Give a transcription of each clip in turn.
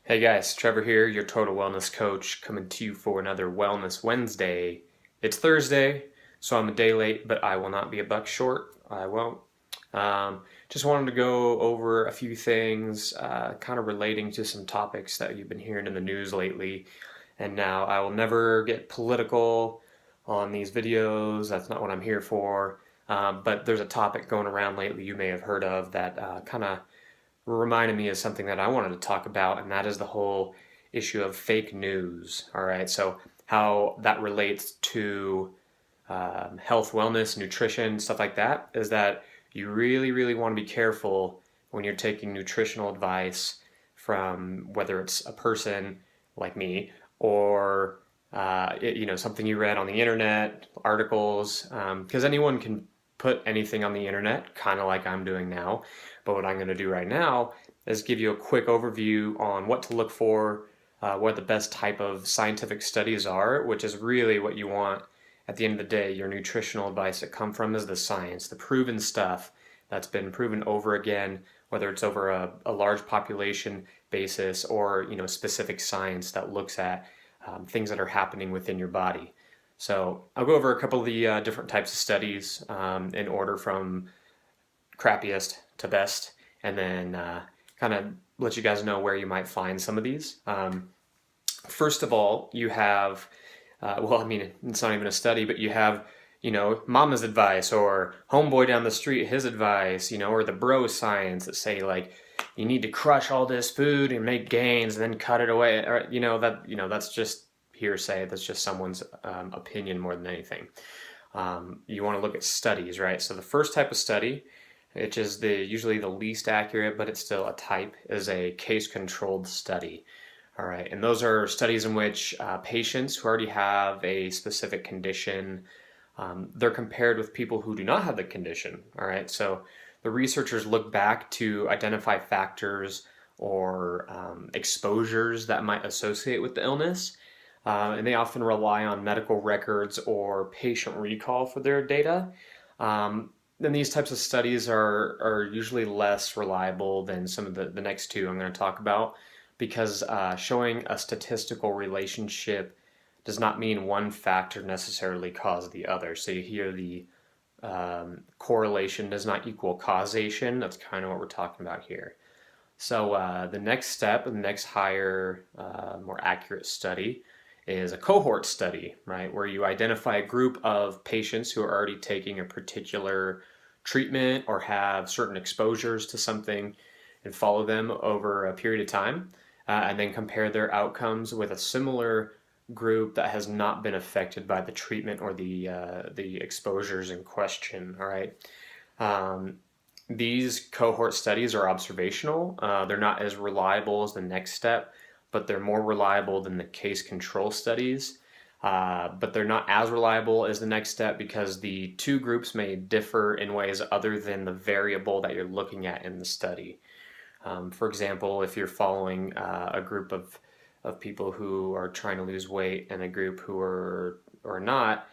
Hey guys, Trevor here, your total wellness coach, coming to you for another Wellness Wednesday. It's Thursday, so I'm a day late, but I will not be a buck short. I won't. Just wanted to go over a few things, kind of relating to some topics that you've been hearing in the news lately. And now I will never get political on these videos. That's not what I'm here for. But there's a topic going around lately you may have heard of that kind of reminded me of something that I wanted to talk about, and that is the whole issue of fake news. All right, so how that relates to health, wellness, nutrition, stuff like that, is that you really, really want to be careful when you're taking nutritional advice from whether it's a person like me or something you read on the internet, articles, because anyone can put anything on the internet, kind of like I'm doing now. But what I'm going to do right now is give you a quick overview on what to look for, what the best type of scientific studies are, which is really what you want at the end of the day. Your nutritional advice that come from is the science, the proven stuff that's been proven over again, whether it's over a large population basis or specific science that looks at things that are happening within your body. So I'll go over a couple of the different types of studies in order from crappiest to best, and then kind of let you guys know where you might find some of these. First of all, you have, it's not even a study, but you have, mama's advice or homeboy down the street, his advice, or the bro science that say like, you need to crush all this food and make gains and then cut it away. Or, that's just hearsay. That's just someone's opinion more than anything. You want to look at studies, right? So the first type of study, which is usually the least accurate, but it's still a type, is a case-controlled study. All right, and those are studies in which patients who already have a specific condition, they're compared with people who do not have the condition. All right, so the researchers look back to identify factors or exposures that might associate with the illness, and they often rely on medical records or patient recall for their data. Then these types of studies are usually less reliable than some of the next two I'm going to talk about because showing a statistical relationship does not mean one factor necessarily caused the other. So you hear the correlation does not equal causation. That's kind of what we're talking about here. So the next step, the next higher, more accurate study is a cohort study, right? Where you identify a group of patients who are already taking a particular treatment or have certain exposures to something and follow them over a period of time, and then compare their outcomes with a similar group that has not been affected by the treatment or the exposures in question. All right. These cohort studies are observational. They're not as reliable as the next step, but they're more reliable than the case control studies. But they're not as reliable as the next step because the two groups may differ in ways other than the variable that you're looking at in the study. For example, if you're following a group of people who are trying to lose weight and a group who are or not,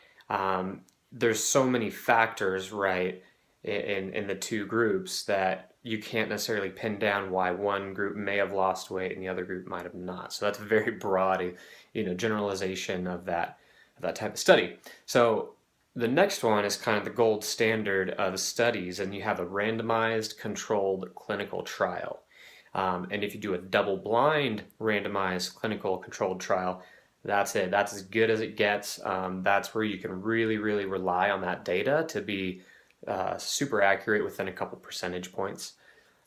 there's so many factors, right, in the two groups that you can't necessarily pin down why one group may have lost weight and the other group might have not. So that's a very broad, generalization of that type of study. So the next one is kind of the gold standard of studies, and you have a randomized controlled clinical trial. And if you do a double-blind randomized clinical controlled trial, that's it. That's as good as it gets. That's where you can really, really rely on that data to be super accurate within a couple percentage points.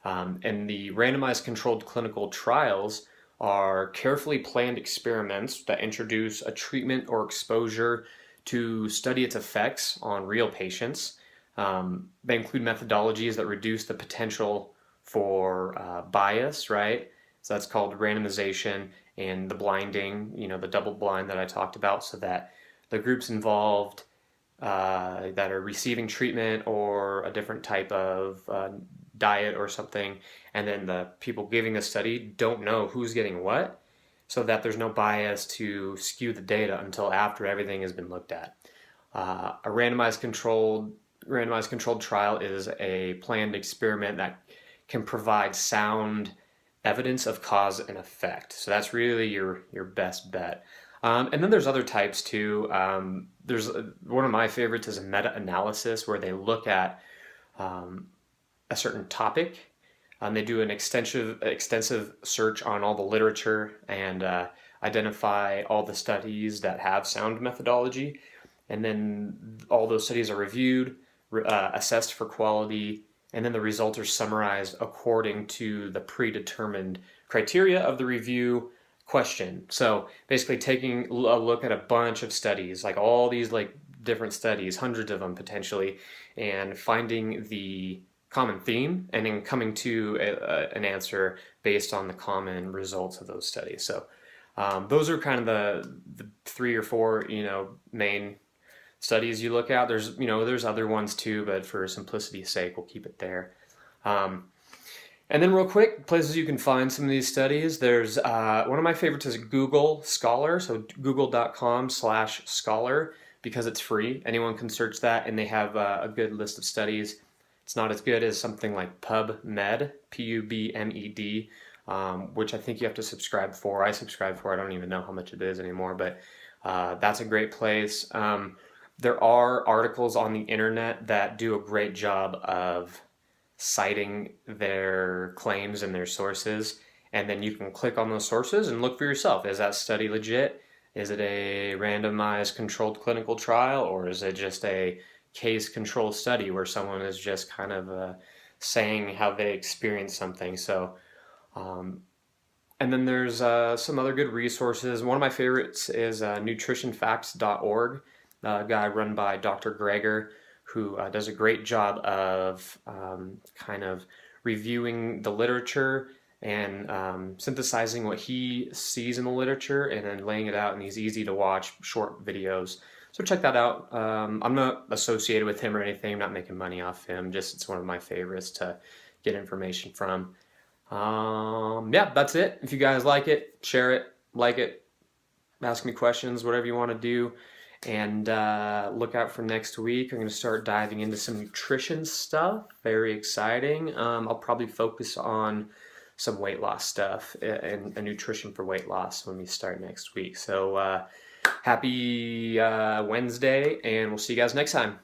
And the randomized controlled clinical trials are carefully planned experiments that introduce a treatment or exposure to study its effects on real patients. They include methodologies that reduce the potential for bias, right? So that's called randomization, and the blinding, the double blind that I talked about, so that the groups involved that are receiving treatment or a different type of diet or something, and then the people giving the study don't know who's getting what, so that there's no bias to skew the data until after everything has been looked at. A randomized controlled trial is a planned experiment that can provide sound evidence of cause and effect. So that's really your best bet. And then there's other types too. There's one of my favorites is a meta-analysis where they look at a certain topic. They do an extensive search on all the literature and identify all the studies that have sound methodology. And then all those studies are reviewed, assessed for quality, and then the results are summarized according to the predetermined criteria of the review question. So basically taking a look at a bunch of studies, like all these like different studies, hundreds of them potentially, and finding the common theme and then coming to an answer based on the common results of those studies. So those are kind of the 3 or 4, main studies you look at. There's other ones too, but for simplicity's sake, we'll keep it there. And then real quick, places you can find some of these studies. There's one of my favorites is Google Scholar, so google.com/scholar, because it's free. Anyone can search that, and they have a good list of studies. It's not as good as something like PubMed, PUBMED, which I think you have to subscribe for. I subscribe for. I don't even know how much it is anymore, but that's a great place. There are articles on the internet that do a great job of citing their claims and their sources, and then you can click on those sources and look for yourself. Is that study legit? Is it a randomized controlled clinical trial, or is it just a case control study where someone is just kind of saying how they experienced something? So and then there's some other good resources. One of my favorites is nutritionfacts.org, a guy run by Dr. Greger, who does a great job of kind of reviewing the literature and synthesizing what he sees in the literature and then laying it out in these easy to watch short videos. So check that out. I'm not associated with him or anything. I'm not making money off him. Just it's one of my favorites to get information from. Yeah, that's it. If you guys like it, share it, like it, ask me questions, whatever you want to do. And look out for next week. I'm going to start diving into some nutrition stuff. Very exciting. I'll probably focus on some weight loss stuff and nutrition for weight loss when we start next week. So happy Wednesday, and we'll see you guys next time.